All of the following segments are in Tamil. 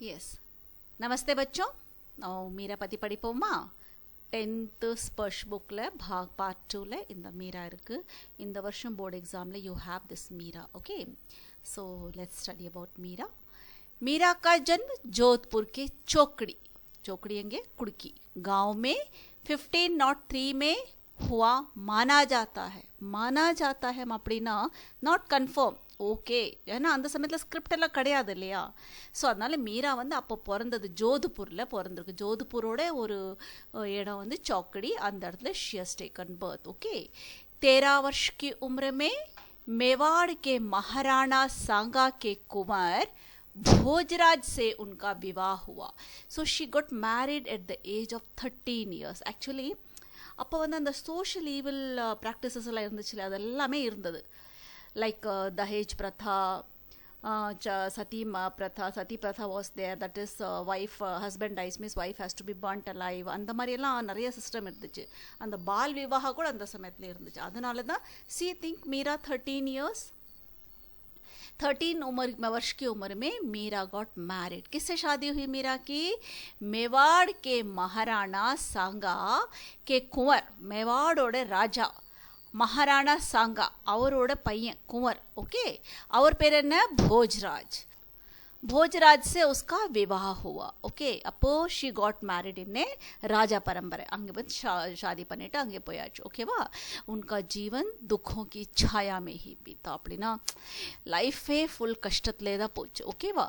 यस नमस्ते बच्चों மீரா பற்றி படிப்போமா 10th ஸ்பர்ஷ் புக்கில் பார்ட் 2ல இந்த மீரா இருக்குது. இந்த வருஷம் போர்டு எக்ஸாமில் you have this Meera. Okay so let's study about Meera. Meera का जन्म जोधपुर के चोकड़ी चोकड़ी एंगे कुड़की गांव में 1503 में हुआ माना जाता है அப்படின்னா நாட் கன்ஃபார்ம் ஓகே. ஏன்னா அந்த சமயத்தில் ஸ்கிரிப்ட் எல்லாம் கிடையாது இல்லையா. ஸோ அதனால மீரா வந்து அப்போ பிறந்தது ஜோத்பூரில் பிறந்திருக்கு. ஜோத்பூரோட ஒரு இடம் வந்து चौकड़ी, அந்த இடத்துல she has taken birth. Okay 13 वर्ष की उम्र में मेवाड़ के महाराणा सांगा के कुंवर भोजराज से उनका विवाह हुआ. So she got married at the age of 13 years. Actually அப்போ வந்து அந்த சோஷியல் ஈவில் ப்ராக்டிசஸ் எல்லாம் இருந்துச்சுல, அது எல்லாமே இருந்தது. லைக் दहेज प्रथा, सती प्रथा was there, that is wife husband dies means wife has to be burnt alive. அந்த மாதிரி எல்லாம் நிறைய சிஸ்டம் இருந்துச்சு. அந்த பால் விவாக கூட அந்த சமயத்தில் இருந்துச்சு. அதனால தான் सी थिंक மீரா 13 years 13 वर्ष की उम्र में मीरा गॉट मैरिड. किससे शादी हुई मीरा की? मेवाड़ के महाराणा सांगा के कुंवर, मेवाड़ोட ராஜா महाराणा सांगा அவரோட பையன் குंवर. ओके அவர் பேர் என்ன? भोजराज. भोजराज से उसका विवाह हुआ. ओके அப்போ शी गॉट मैरिड इन राजा परंपरा. அங்கே வந்து शादी பண்ணிட்டு அங்கே போயாச்சு. ஓகேவா. उनका जीवन दुखों की छाया में ही बीता. அப்படின்னா லைஃபே ஃபுல் கஷ்டத்திலே தான் போச்சு. ஓகேவா.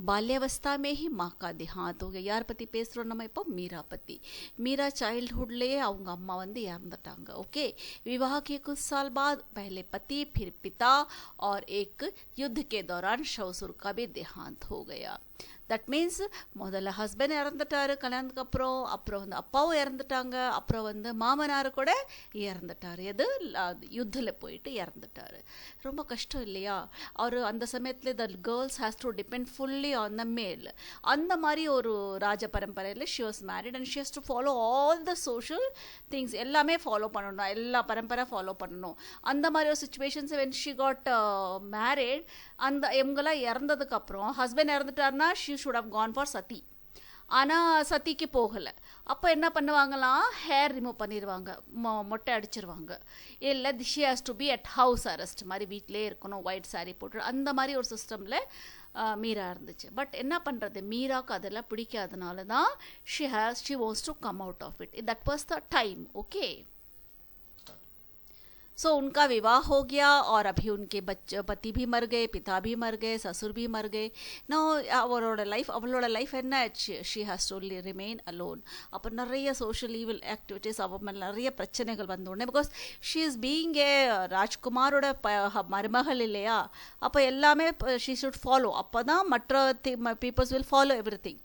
बाल्यावस्था में ही माँ का देहांत हो गया. யார் பற்றி பேசுகிறோம் நம்ம இப்போ? மீரா பற்றி. மீரா चाइल्डहुडலேயே அவங்க அம்மா வந்து இறந்துட்டாங்க. ओके विवाह के कुछ साल बाद पहले पति फिर पिता और एक युद्ध के दौरान ससुर का भी देहांत हो गया. தட் மீன்ஸ் முதல்ல ஹஸ்பண்ட் இறந்துட்டாரு கல்யாணத்துக்கு அப்புறம் வந்து அப்பாவும் இறந்துட்டாங்க, அப்புறம் வந்து மாமனார் கூட இறந்துட்டார். எது யுத்தில் போயிட்டு இறந்துட்டாரு. ரொம்ப கஷ்டம் இல்லையா. அவர் அந்த சமயத்தில் the girls has to depend fully on the male. அந்த மாதிரி ஒரு ராஜ பரம்பரையில் she was married and she has to follow all the social things. எல்லாமே ஃபாலோ பண்ணணும், எல்லா பரம்பரை ஃபாலோ பண்ணணும். அந்த மாதிரி ஒரு situations when she got married. அந்த இவங்கெல்லாம் இறந்ததுக்கப்புறம் ஹஸ்பண்ட் இறந்துட்டாருன்னா she should have gone for சதி. ஆனால் சதிக்கு போகலை. அப்போ என்ன பண்ணுவாங்களாம்? ஹேர் ரிமூவ் பண்ணிடுவாங்க, மொட்டை அடிச்சிருவாங்க. இல்லை she has to be at house arrest மாதிரி வீட்டிலே இருக்கணும், ஒயிட் சாரீ போட்டு அந்த மாதிரி ஒரு சிஸ்டமில் மீரா இருந்துச்சு. பட் என்ன பண்ணுறது, மீராவுக்கு அதெல்லாம் பிடிக்காதனால தான் she wants to come out of it. That was the time. Okay so उनका विवाह हो गया और अभी उनके पति भी मर गए, पिता भी मर गए, ससुर भी मर गए. नो அவளோட லைஃப் என்ன? She has to remain alone. அப்போ நிறைய சோஷியல் ஈவில் ஆக்டிவிட்டீஸ், அவ நிறைய பிரச்சனைகள் வந்த உடனே, because she is being a ராஜ்குமாரோட மருமகள் இல்லையா. அப்போ எல்லாமே ஷீ ஷுட் ஃபாலோ. அப்போ தான் மற்ற பீப்புள்ஸ் வில் ஃபாலோ எவ்ரி திங்.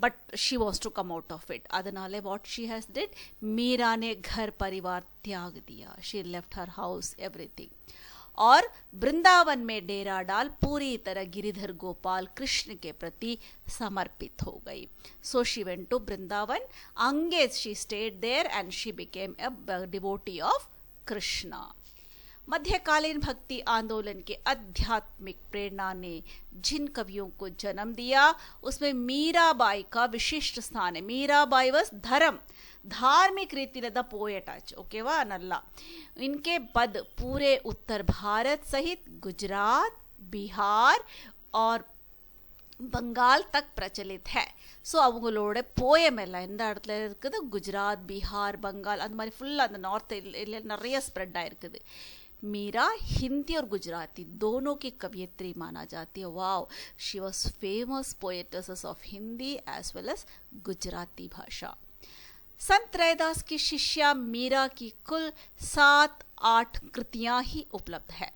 But she wants to come out of it. அதனால what she has did, Meera ने घर परिवार त्याग दिया. She left her house everything और वृंदावन में डेरा डाल पूरी तरह गिरिधर गोपाल कृष्ण के प्रति समर्पित हो गई. So she went to Vrindavan. अंगे she stayed there and she became a devotee of Krishna. मध्यकालीन भक्ति आंदोलन के आध्यात्मिक प्रेरणा ने जिन कवियों को जन्म दिया उसमें मीराबाई का विशिष्ट स्थान है. मीराबाई वस धार्मिक रीति द पोएट आज. ओकेवा नल्ला. इनके पद पूरे उत्तर भारत सहित गुजरात, बिहार और बंगाल तक प्रचलित है. ஸோ அவங்களோட போயம் எல்லாம் எந்த இடத்துல இருக்குது? குஜராத், பீகார், பங்கால் அந்த மாதிரி ஃபுல்லாக அந்த நார்த் இல்லை நிறைய ஸ்ப்ரெட் ஆகிருக்குது. मीरा हिंदी और गुजराती दोनों की कवियत्री माना जाती है. Wow, she was famous poetess of Hindi as well as Gujarati भाषा. संत रैदास की शिष्या मीरा की कुल 7-8 कृतियां ही उपलब्ध है.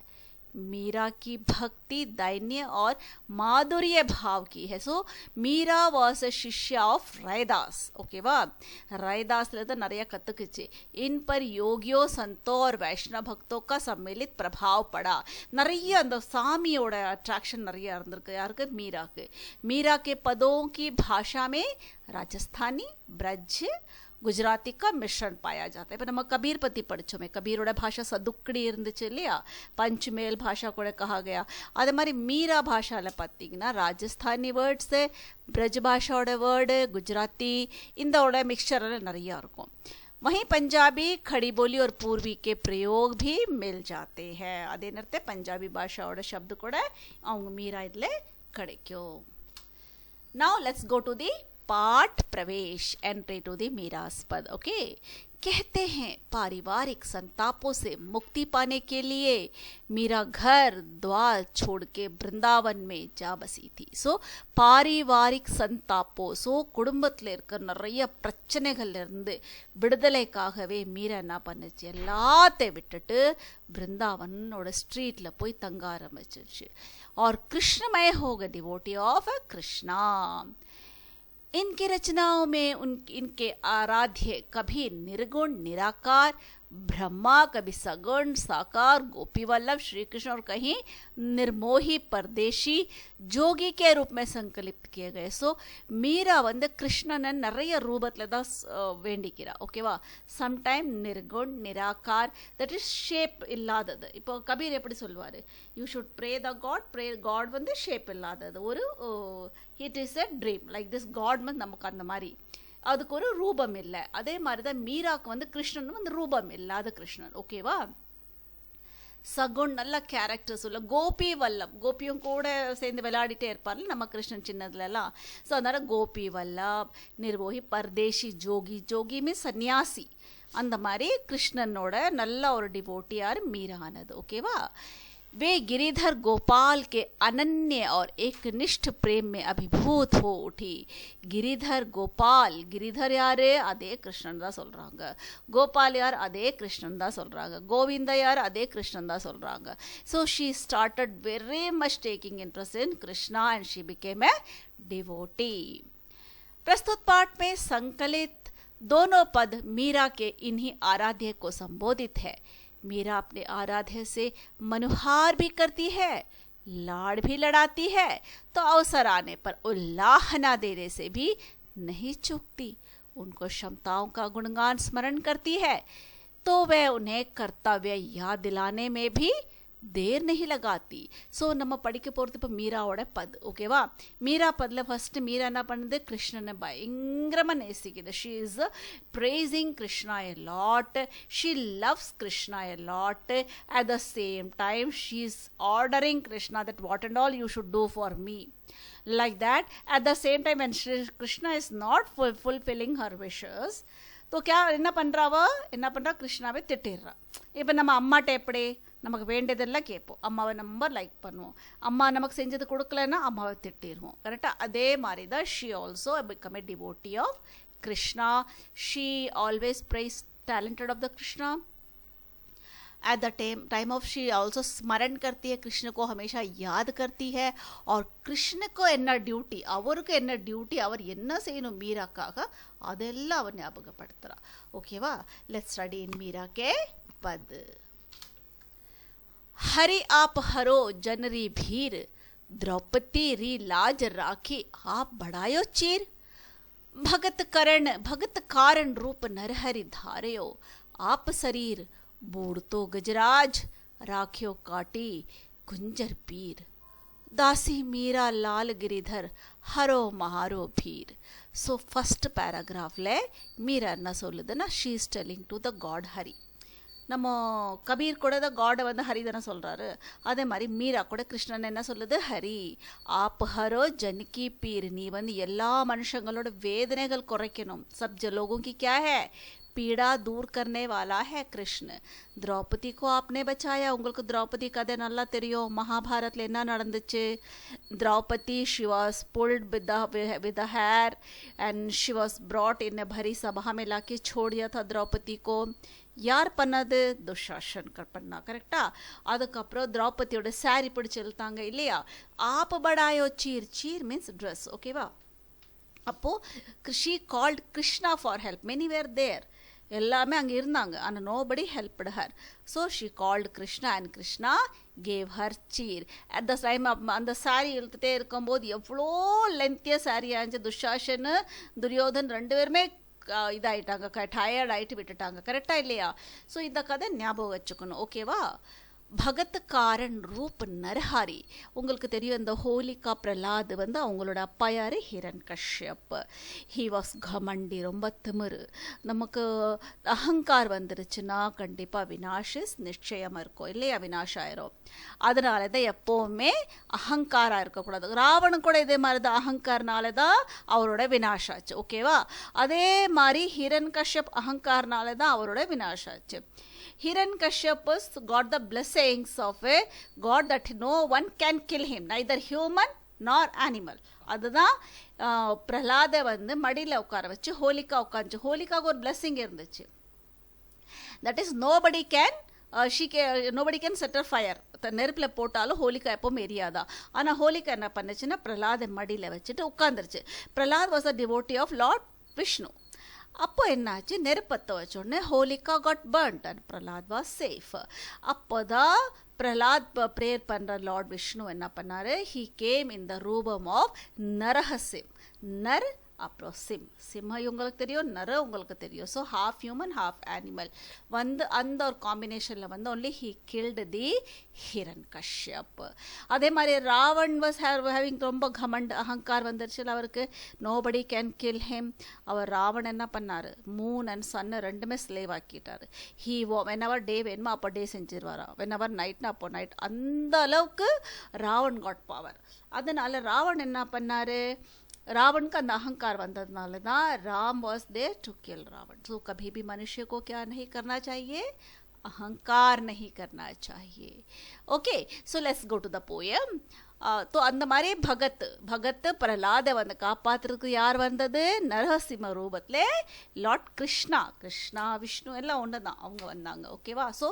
मीरा की भक्ति दैन्य और माधुर्य भाव की है. सो मीरा वाज अ शिष्य ऑफ रैदास. ओकेवा. रैदास तो நிறைய கத்துக்குச்சு. इन पर योगियों, संतों और वैष्णव भक्तों का सम्मिलित प्रभाव पड़ा. நிறைய அந்த சாமியோட அட்ராக்ஷன் நிறைய இருந்திருக்கு. யாருக்கு? மீராக்கு. मीरा के पदों की भाषा में राजस्थानी, ब्रज, குஜராத்தி का मिश्रण पाया जाता है. இப்போ நம்ம கபீர் பற்றி படித்தோமே, கபீரோட பாஷா சதுக்கடி இருந்துச்சு இல்லையா, பஞ்ச்மேல் பாஷா கூட कहा गया. அதே மாதிரி மீரா பாஷாவில் பார்த்தீங்கன்னா ராஜஸ்தானி வேர்ட்ஸு, பிரஜ் பாஷாவோட வேர்டு, குஜராத்தி இந்தோட மிக்சரில் நிறையா இருக்கும். वहीं पंजाबी, खड़ी बोली और पूर्वी के प्रयोग भी मिल जाते हैं. அதே நேரத்தில் பஞ்சாபி பாஷாவோட शब्द கூட அவங்க மீரா இதில் கிடைக்கும். Now let's go to the पाठ प्रवेश, एंट्री टू द मीरास्पद. ओके, कहते हैं पारिवारिक संतापों से मुक्ति पाने के लिए मीरा घर द्वार छोड़ के वृंदावन में जा बसी थी. ஸோ பாரிவாரிக் சந்தாப்போ, ஸோ குடும்பத்தில் இருக்கிற நிறைய பிரச்சனைகள்லேருந்து விடுதலைக்காகவே மீரா என்ன பண்ணுச்சு, எல்லாத்தையும் விட்டுட்டு वृंदावनोட ஸ்ட்ரீட்டில் போய் தங்க ஆரம்பிச்சிருச்சு. और कृष्णमय हो गई, डिवोटी ऑफ कृष्णा. इनकी रचनाओं में इनके आराध्य कभी निर्गुण निराकार ब्रह्मा, कभी सगुण साकार गोपी वल्लभ श्री कृष्ण और कहीं निर्मोही परदेशी जोगी के रूप में संकलित किए गए. ஸோ மீரா வந்து கிருஷ்ணனை நிறைய ரூபத்தில் தான் வேண்டிக்கிறா. ஓகேவா, சம்டைம் நிர்குண் நிராகார், தட் இஸ் ஷேப் இல்லாதது. இப்போ கபீர் எப்படி சொல்வார், you should pray the god, pray god வந்து ஷேப் இல்லாதது, ஒரு it is a dream like this god வந்து நமக்கு அந்த மாதிரி அதுக்கு ஒரு ரூபம் இல்லை. அதே மாதிரி தான் மீராக்கு வந்து கிருஷ்ணன் வந்து ரூபம் இல்லாத கிருஷ்ணன். ஓகேவா, சகுன் நல்ல கேரக்டர்ஸ் உள்ள கோபி வல்லப், கோபியும் கூட சேர்ந்து விளையாடிட்டே இருப்பார்ல நம்ம கிருஷ்ணன் சின்னதுலலாம். ஸோ அதனால கோபி வல்லப், நிர்மோகி பரதேசி ஜோகி, ஜோகி மீன்ஸ் சன்னியாசி, அந்த மாதிரி கிருஷ்ணனோட நல்ல ஒரு டிவோட்டியார் மீரானது. ஓகேவா, वे गिरिधर गोपाल के अनन्य और एकनिष्ठ प्रेम में अभिभूत हो उठी. गिरिधर गोपाल, गिरिधर यार அதே கிருஷ்ணன் தான் சொல்றாங்க, கோபால் யார் அதே கிருஷ்ணன் தான் சொல்றாங்க, கோவிந்த யார் அதே கிருஷ்ணன் தான் சொல்றாங்க. So she started very much taking interest in Krishna and she became a devotee. प्रस्तुत पाठ में संकलित दोनों पद मीरा के इन्हीं आराध्य को संबोधित है. मीरा अपने आराध्य से मनुहार भी करती है, लाड़ भी लड़ाती है, तो अवसर आने पर उल्लाहना देने से भी नहीं चूकती. उनको क्षमताओं का गुणगान स्मरण करती है तो वह उन्हें कर्तव्य याद दिलाने में भी தேர் நஹி லகாத்தி. ஸோ நம்ம படிக்க போகிறது இப்போ மீராவோட பத். ஓகேவா, மீரா பதில் ஃபஸ்ட்டு மீரா என்ன பண்ணுது, கிருஷ்ணனை பயங்கரமாக நேசிக்குது. She is praising Krishna a lot, she loves Krishna a lot. At the same time she is ordering Krishna that what and all you should do for me. Like that, at the same time when Krishna is not fulfilling her wishes, तो क्या என்ன பண்ணுறா கிருஷ்ணாவை திட்டிடுறா. இப்போ நம்ம அம்மாட்ட எப்படி நமக்கு வேண்டியதெல்லாம் கேட்போம், அம்மாவை நம்ம லைக் பண்ணுவோம், அம்மா நமக்கு செஞ்சது கொடுக்கலன்னா அம்மாவை திட்டிடுவோம். கரெக்டாக அதே மாதிரி தான் she also become a devotee of Krishna. She always praise talented of the Krishna. At the time of she also स्मरण करती है, कृष्ण को हमेशा याद करती है. और कृष्ण को என்ன டியூட்டி, அவருக்கு என்ன டியூட்டி, அவர் என்ன செய்யணும் மீராக்காக, அதெல்லாம் அவர் ஞாபகப்படுத்துறா. ஓகேவா, லெட்ஸ் ஸ்டடி இன் மீரா के पद. हरि आप हरो जनरी भीर, द्रौपदी री लाज राखी आप बढ़ायो चीर. भगत कारण रूप नरहरि धारयो, आप शरीर बूढ़ तो गजराज राख्यो काटी कुंजर पीर. दासी मीरा लाल गिरिधर हरो महारो भीर. सो फर्स्ट पैराग्राफ ले மீரா என்ன சொல்லுதுன்னா, she is telling to the god Hari. நம்ம கபீர் கூட தான் காடை வந்து ஹரி தானே சொல்கிறாரு, அதே மாதிரி மீரா கூட கிருஷ்ணன் என்ன சொல்லுது, ஹரி ஆப் ஹரோ ஜன்கி பீர், நீ வந்து எல்லா மனுஷங்களோட வேதனைகள் குறைக்கணும். சப் லோகோं की क्या है, पीड़ा दूर करने वाला है कृष्ण. द्रौपदी को आपने बचाया. உங்களுக்கு திரௌபதி கதை நல்லா தெரியும், மகாபாரத்தில் என்ன நடந்துச்சு. Draupadi she was pulled with the hair and she was brought in a भरी सभा में लाके छोड़ दिया था द्रौपदी को. யார் பண்ணது, துஷாசன் பண்ணா. கரெக்டா, அதுக்கப்புறம் திரௌபதியோட சாரி பிடிச்சு இழுத்தாங்க இல்லையா. ஆப் படாயோ சீர், சீர் மீன்ஸ் ட்ரெஸ். ஓகேவா, அப்போது she called Krishna for help. Many were there, எல்லாமே அங்கே இருந்தாங்க, ஆனால் nobody helped her. So she called Krishna and Krishna gave her சீர். அட் த டைம் அந்த சாரி இழுத்துட்டே இருக்கும்போது எவ்வளோ லென்த்தியாக சாரி ஆச்சு. துஷாசன் துரியோதன் ரெண்டு பேருமே இதாயிட்டாங்க, டயர்ட் ஆயிட்டு விட்டுட்டாங்க. கரெக்டா இல்லையா? ஸோ இந்த கதை ஞாபகம் வச்சுக்கணும். ஓகேவா? பகத்காரன் ரூப் நரஹாரி. உங்களுக்கு தெரியும் இந்த ஹோலிகா பிரலாத் வந்து அவங்களோட அப்பா யாரு? ஹிரண் கஷ்யப். ஹி வாஸ் கமண்டி, ரொம்ப திமிரு. நமக்கு அகங்கார் வந்துருச்சுன்னா கண்டிப்பாக வினாஷஸ் நிச்சயமாக இருக்கும் இல்லையா? வினாஷம் ஆயிரும். அதனால தான் எப்போவுமே அகங்காராக இருக்கக்கூடாது. ராவணன் கூட இதே மாதிரி தான், அகங்காரனால தான் அவரோட வினாஷாச்சு. ஓகேவா? அதே மாதிரி ஹிரண் கஷ்யப் அகங்காரனால தான் அவரோட வினாஷாச்சு. Hiranyakashipu got the blessings of a god that no one can kill him, neither human nor animal. அதுதான் பிரலாத வந்து மடியில் உட்கார வச்சு ஹோலிகா உட்காந்துச்சு. ஹோலிகாவுக்கு ஒரு பிளெஸ்ஸிங் இருந்துச்சு. That is nobody can nobody can set fire. நெருப்பில் போட்டாலும் ஹோலிகா எப்பவும் எரியாதா. ஆனால் ஹோலிகா என்ன பண்ணுச்சுன்னா பிரலாத மடியில் வச்சுட்டு உட்காந்துருச்சு. Prahlad was a devotee of Lord Vishnu. அப்போ என்னாச்சு? நெருப்பத்தை வச்சோடனே Holika got burnt and Prahlad was safe. அப்போதான் பிரலாத் ப்ரேயர் பண்ணுற லார்ட் விஷ்ணு என்ன பண்ணாரு? ஹீ கேம் இன் த ரூபம் ஆஃப் நரஹசிம். நர் அப்புறம் சிம்ஹ உங்களுக்கு தெரியும், நர உங்களுக்கு தெரியும். So half human half animal வந்து அந்த ஒரு காம்பினேஷனில் வந்து only he killed the Hiran Kashyap. அதே மாதிரி ராவன் வாஸ் ஹேவிங் ரொம்ப கமண்ட், அகங்கார் வந்துருச்சு அவருக்கு. Nobody can kill him. அவர் ராவன் என்ன பண்ணார்? மூன் அண்ட் சன்னு ரெண்டுமே ஸ்லேவ் ஆக்கிட்டார். வென் எவர் டே வேணுமோ அப்போ டே செஞ்சிருவாரா, வென் எவர் நைட்னா அப்போ நைட். அந்த அளவுக்கு ராவன் காட் பவர். அதனால ராவன் என்ன பண்ணார்? रावण का अहंकार वंदनाले ना Ram was there to kill Ravan. तो कभी भी मनुष्य को क्या नहीं करना चाहिए? अहंकार नहीं करना चाहिए. Okay, so let's go to the poem. तो அந்த மாதிரி பகத் பிரலாத வந்து காப்பாத்துறதுக்கு யார் வந்தது? நரசிம்ம ரூபத்துல லார்ட் கிருஷ்ணா விஷ்ணு எல்லாம் ஒன்று தான், அவங்க வந்தாங்க. ஓகேவா? ஸோ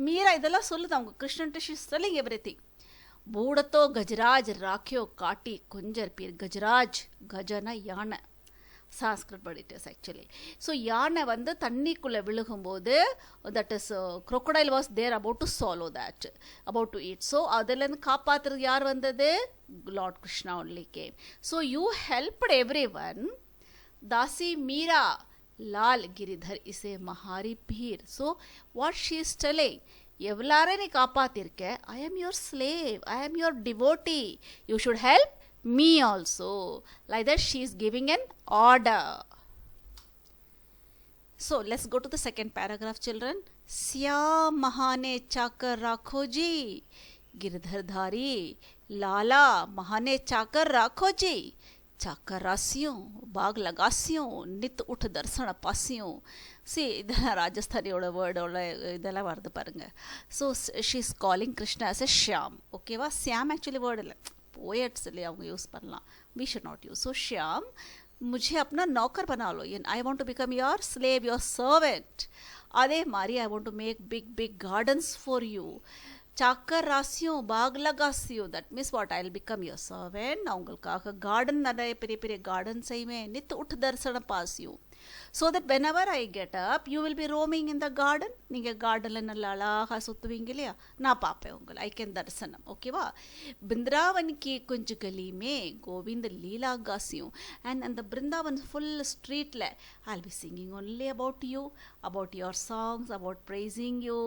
மீரா இதெல்லாம் சொல்லுது அவங்க. Krishnan she is telling everything. बूढ़तो गजराज राख्यो काटी कुंजर पीर. गजराज கஜனா யானை, Sanskrit word it is actually. So யானை வந்து தண்ணிக்குள்ளே விழுகும்போது that is crocodile was there about to swallow that, about to eat. So அதுலேருந்து காப்பாற்றுறது யார் வந்தது? Lord Krishna only came. So you helped every one. दासी मीरा लाल गिरिधर इसे महारी भीर. So what she is telling, எவ்வளாரே நீ காப்பாத்திருக்க, I am your slave, I am your devotee, you should help me also. Like that she is giving an order. So let's go to the second paragraph children. Shyam महाने चाकर राखो जी, गिरधरधारी लाला महाने चाकर राखो जी. चाकर रासियों बाग लगासियों नित उठ दर्शन पासियों. இதெல்லாம் ராஜஸ்தானியோட வேர்டோட இதெல்லாம் வருது பாருங்க. So she is calling Krishna as a Shyam. ஓகேவா? ஷியாம் ஆக்சுவலி வேர்டு இல்லை, போயட்ஸ் இல்லையா, அவங்க யூஸ் பண்ணலாம். We should not use. So Shyam, मुझे अपना नौकर बना लो. I want to become your slave, your servant. அதே மாதிரி I want to make big big gardens for you. சாக்கர் ராசியும் பாக் லகாசியும், that means what, I will become your servant. நான் உங்களுக்காக கார்டன், நிறைய பெரிய பெரிய கார்டன் செய்வேன். நித் உட் தரிசன பாசியும். So that whenever I get up you will be roaming in the garden. நீங்கள் கார்டனில் நல்லா அழகாக சுற்றுவீங்க இல்லையா, நான் பார்ப்பேன் உங்களை. ஐ கேன் தரிசனம். ஓகேவா? பிருந்தாவன் கி குஞ்சு கலிமே கோவிந்த லீலா காசியும். அண்ட் அந்த பிருந்தாவன் ஃபுல் ஸ்ட்ரீட்டில் I will be singing only about you, about your songs, about praising you.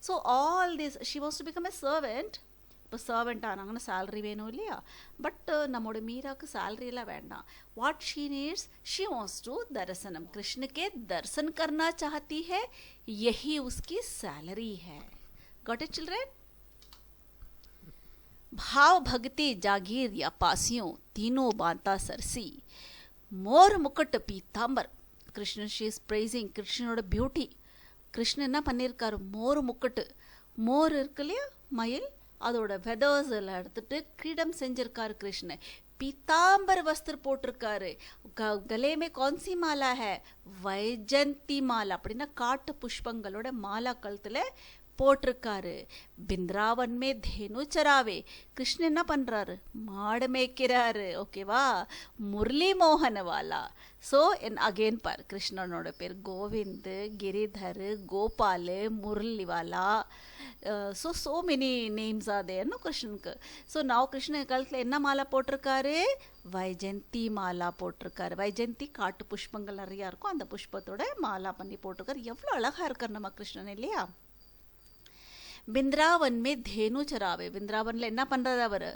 So all this she was to become a servant. இப்போ சர்வெண்ட் ஆனாங்கன்னா சேலரி வேணும் இல்லையா? பட் நம்மளோட மீராக்கு சேலரி எல்லாம் வேண்டாம். What she needs, she wants to दर्शनम. कृष्ण के दर्शन करना चाहती है, यही उसकी सैलरी है. Got it children? भाव भक्ति जागीर या पासियों तीनों बांता सरसी. मोर मुकुट पीतांबर. कृष्ण शी इज प्रेजिंग கிருஷ்ணனோட பியூட்டி. கிருஷ்ணன் என்ன பண்ணியிருக்காரு? மோர் முக்குட்டு, மோர் இருக்கு இல்லையா, மயில், அதோட வெதர்ஸ் எல்லாம் எடுத்துட்டு கிரீடம் செஞ்சிருக்காரு கிருஷ்ணன். பீதாம்பர் வஸ்திர போட்டிருக்காரு. கலேமே கौनसी மாலா है? வைஜந்தி மாலா. அப்படின்னா காட்டு புஷ்பங்களோட மாலா கழுத்துல போட்டிருக்காரு. பிந்திராவன் மே தேனு சராவே, கிருஷ்ணன் என்ன பண்றாரு, மாடு மேய்க்கிறாரு. ஓகேவா, முரளி மோகன் வாலா. ஸோ அகெயின் பார், கிருஷ்ணனோட பேர் Govind, Giridhar, Gopal, Muraliwala. So many names are தேர்னு கிருஷ்ணனுக்கு. ஸோ நான் கிருஷ்ணன் காலத்தில் என்ன மாலை போட்டிருக்காரு, வைஜெயந்தி மாலா போட்டிருக்காரு. வைஜெயந்தி காட்டு புஷ்பங்கள் நிறையா இருக்கும், அந்த புஷ்பத்தோட மாலா பண்ணி போட்டிருக்காரு. எவ்வளோ அழகாக இருக்கார் நம்ம கிருஷ்ணன் இல்லையா. பிந்திராவன் மே தேனு சராவே, பிந்திராவனில் என்ன பண்ணுறாரு அவர்,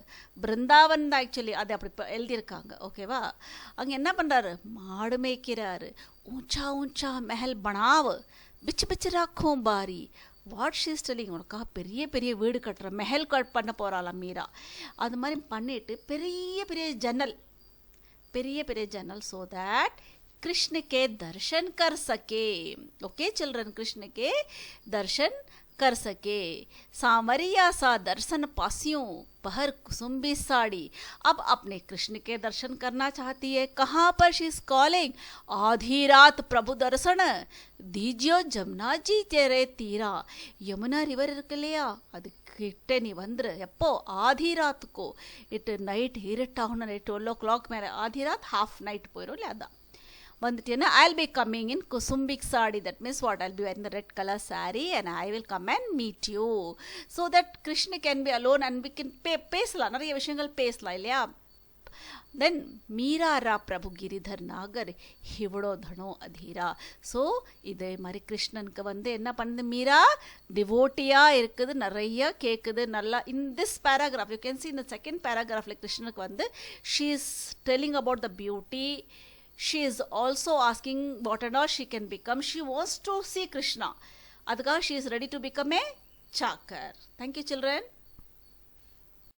பிருந்தாவன் தான் ஆக்சுவலி, அது அப்படி எழுதியிருக்காங்க. ஓகேவா, அங்கே என்ன பண்ணுறாரு, மாடு மேய்க்கிறாரு. ஊஞ்சா ஊஞ்சா மெஹல் பனாவ், பிச்சு பிச்சு ராக்கும் பாரி. வாட் ஷீஸ் டெல்லிங், உனக்காக பெரிய பெரிய வீடு கட்டுற, மெஹல் கட் பண்ண போகிறாளாம் மீரா. அது மாதிரி பண்ணிட்டு பெரிய பெரிய ஜன்னல், பெரிய பெரிய ஜன்னல், ஸோ தட் कृष्ण के दर्शन कर सके. ओके चिल्ड्रन, कृष्ण के दर्शन कर सके. सामरिया सा दर्शन पासियों पहर कुसुम्बी साड़ी. अब अपने कृष्ण के दर्शन करना चाहती है. कहाँ पर शी इज कॉलिंग, आधी रात प्रभु दर्शन दीजियो जमुना जी तेरे तीरा. यमुना रिवर இருக்கு இல்லையா, அது கிட்ட நீ வந்துரு. எப்போ, ஆதி ராத்துக்கோ, நைட் இருட்டாகணும், நைட் 12 o'clock மேலே, ஆதி ராத் ஹாஃப் நைட் போயிடும் இல்லையா, அதான் வந்துட்டேன்னா I will be coming in குசும்பிக் சாடி. That means what, I will be wearing the red color saree and I will come and meet you. So that Krishna can be alone and we can பேசலாம், நிறைய விஷயங்கள் பேசலாம் இல்லையா. தென் மீரா ரா பிரபு கிரிதர் நாகர் ஹிவடோ தனோ அதீரா. ஸோ இதே மாதிரி கிருஷ்ணனுக்கு வந்து என்ன பண்ணுது, மீரா டிவோட்டியாக இருக்குது, நிறைய கேட்குது நல்லா. In this paragraph you can see, இந்த செகண்ட் பேராகிராஃபில் கிருஷ்ணனுக்கு வந்து she is telling about the beauty. She is also asking what and all she can become. She wants to see Krishna. Adhika she is ready to become a chakar. Thank you children.